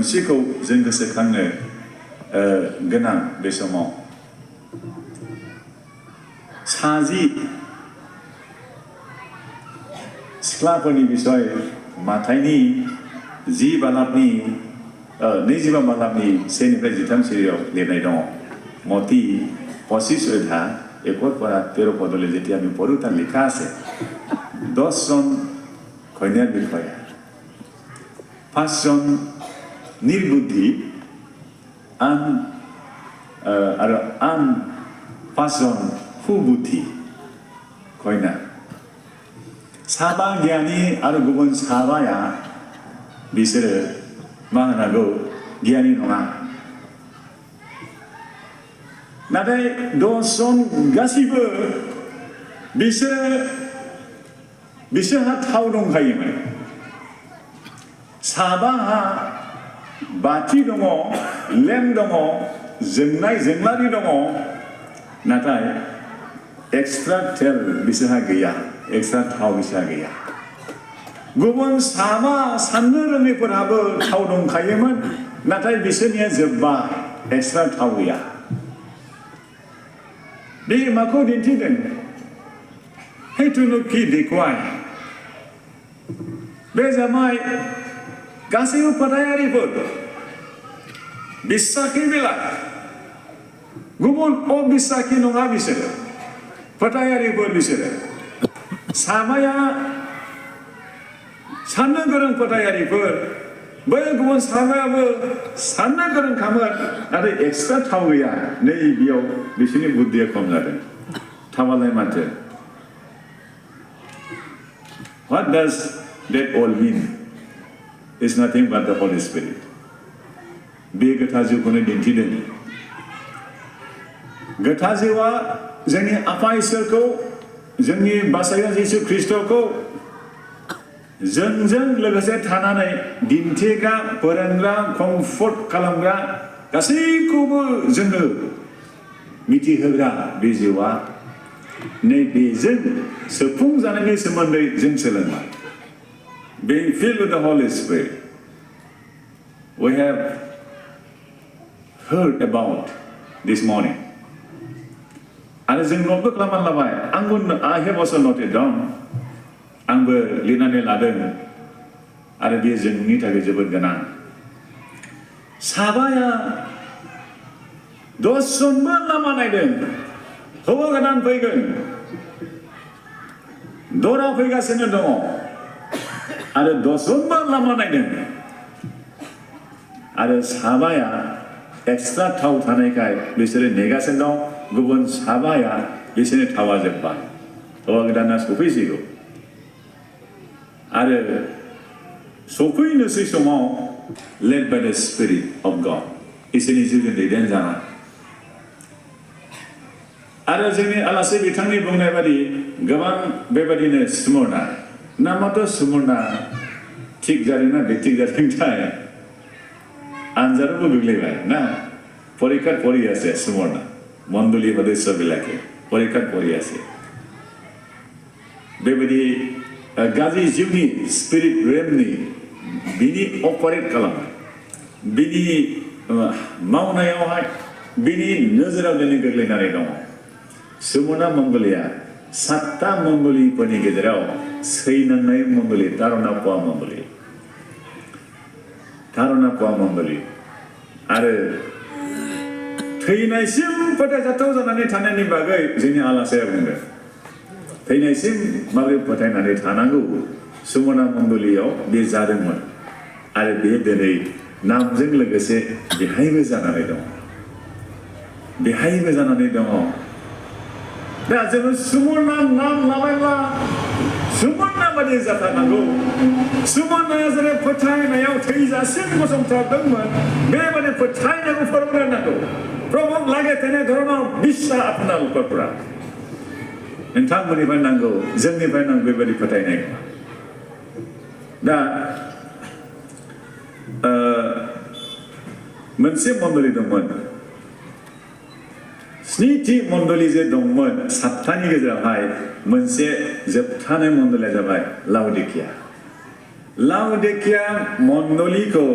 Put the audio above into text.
मोनसेखौ जों गोसोखांनो गोनां बे समाव साजि सिख्लाफोरनि बिसय माथाइनि 10 बालाबनि 25 बालाबनि 1 निफ्राय 13 सिरियाव लिरनाय दङ मती 25 অধ্যায় 1 পৰা 13 পদলৈ যেতিয়া আমি পঢ়ো তাত লিখা আছে 10 জন কন্যাৰ বিষয়ে 5 জন নির্বুদ্ধি আন 5 জন সুবুদ্ধি কন্যা साबा गियानी आरो गुबुन साबाया बिसोरो मा होनांगौ गियानी नङा नाथाय 10 जन गासिबो बिसोरहा थाव दंखायोमोन साबाहा बाथि दङ लेम्प दङ जोंनाय जोंलारि दङ नाथाय एक्सट्रा तेल बिसोरहा गैया एक्सट्रा थाव बिसोरहा गैया गुबुन साबा साननो रोङैफोरहाबो थाव दंखायोमोन नाथाय बिसोरनिया जोब्बा एक्सट्रा थाव गैया बे माखौ दिन्थिदों हेतुनुखि देखुवाय बे जाबाय गासैबो फोथायारिफोर बिसाखि बेला गुबुन अबिसाखि नङा बिसोरो फोथायारिफोर बिसोरो साबाया साननो गोरों फोथायारिफोर बै गुबुन साबायाबो साननो गोरोंखामोन नाथाय एक्सट्रा थाव गैया नै बेयाव बिसोरनि बुद्धिया खम जादों थावालाय माथो What does that all mean? It's nothing but the Holy Spirit. बे गोथार जिउखौनो दिन्थिदों गोथार जिउआ जोंनि आफा इसोरखौ जोंनि बासायग्रा जिसु ख्रीष्टखौ जोंजों लोगोसे थानानै दिन्थिग्रा फोरोंग्रा कमफर्ट खालामग्रा गासैखौबो जोंनो मिथिहोग्रा बे जिउआ नैबेजों सोफुंजानायनि सोमोन्दै जों सोलोंबाय being filled with the Holy Spirit we have heard about this morning आरो जों नोटबो खालामना लाबाय I have also noted down आंबो लिरनानै लादों आरो बेयो जोंनि थाखाय जोबोद गोनां साबाया 10 जनबो लामा नायदों हौवा गोदान फैगोन दरा फैगासिनो दङ आरो 10 जनबो लामा नायदों आरो साबाया एक्सट्रा थाव थानायखाय बिसोरो नेगासिनो दं गुबुन साबाया बिसोरनि थावा जोब्बाय हौवा गोदाना सफैसिगौ आरो सफैनोसै समाव led by the Spirit of God इसोरनि जिउजों दैदेनजानाय आरो जोंनि आलासि बिथांनि बुंनाय बादि गोबां बेबादिनो सुमरना नामाथ' सुमरना थिग जादोंना बेथिक जादोंथाय आनजादावबो गोग्लैबाय ना परीक्षात परि আছে सुमरना मण्डली सदस्यবিলাকে परीक्षात परि আছে बेबायदि गाज्रि जिउनि स्पिरिट रेमनि बिनि अपारेट खालामो बिनि मावनायावहाय बिनि नोजोराव दिनै गोग्लैनानै दङ सुमरना मण्डलिया 7टा मण्डलिफोरनि गेजेराव सैनांनाय मण्डलि तारनापा मण्डलि आरो थैनायसिम फोथायजाथाव जानानै थानायनि बागै जोंनि आलासिया बुंदों थैनायसिम माबोरै फोथायनानै थानांगौ सुमरना मण्डलियाव बे जादोंमोन आरो बे दिनै नामजों लोगोसे बेहायबो जानानै दङ दा जोङो सुमरना नाम लाबायब्ला सुमरना बादि जाथारनांगौ सुमरनाया जेरै फोथायनायाव थैजासिम गसंथारदोंमोन बेबादि फोथायनायखौ फोरोंनांगौ प्रभुक লাগে তেনে ধৰণৰ বিশ্বাস আপোনালোকৰপৰা नोंथांमोननिफ्राय नांगौ जोंनिफ्राय नांगौ बेबादि फोथायनाय दा मोनसे मण्डली दंमोन स्निथि मण्डली जे दंमोन 7टानि गेजेरावहाय मोनसे जोबथानाय मण्डलिया जाबाय लाउडिकिया मण्डलीखौ